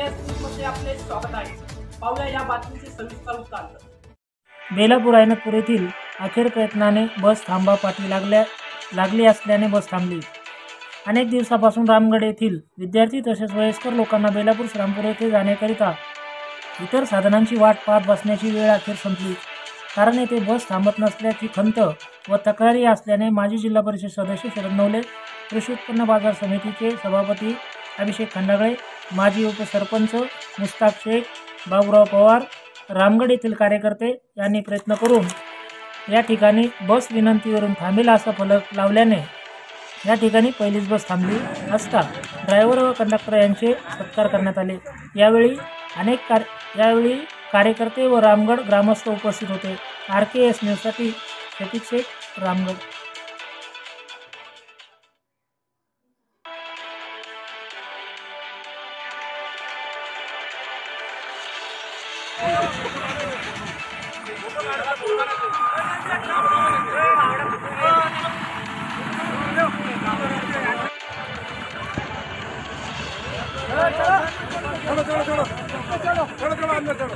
मध्ये आपले स्वागत आहे। पाहूया या बातमीचे सविस्तर वृत्तांत। बेलापूर ऐनतपूर येथील अखेर प्रयत्नाने बस थांबा पाठी लागली असल्याने बस थांबली। अनेक दिवसापासून रामगड येथील विद्यार्थी तसेच वयस्कर लोकांना बेलापूर श्रीरामपूर येथे जाण्याकरिता इतर साधनांची वाट पाहत बसण्याची वेळ अखेर संपली। कारण येथे बस थांबत नसल्याची खंत व तक्रारी असल्याने माजी जिल्हा परिषद सदस्य शरद नवले, कृषी उत्पन्न बाजार समितीचे सभापती अभिषेक खंडागळे, माजी उपसरपंच मुस्ताक शेख, बाबूराव पवार, रामगड येथील कार्यकर्ते यांनी प्रयत्न करून या ठिकाणी बस विनंतीवरून थांबेल असा फलक लावल्याने या ठिकाणी पहिलीच बस थांबली असता ड्रायव्हर व कंडक्टर यांचे सत्कार करण्यात आले। यावेळी कार्यकर्ते व रामगड ग्रामस्थ उपस्थित होते। RKS न्यूजसाठी शफीक शेख, रामगड। चलो अंदर चलो।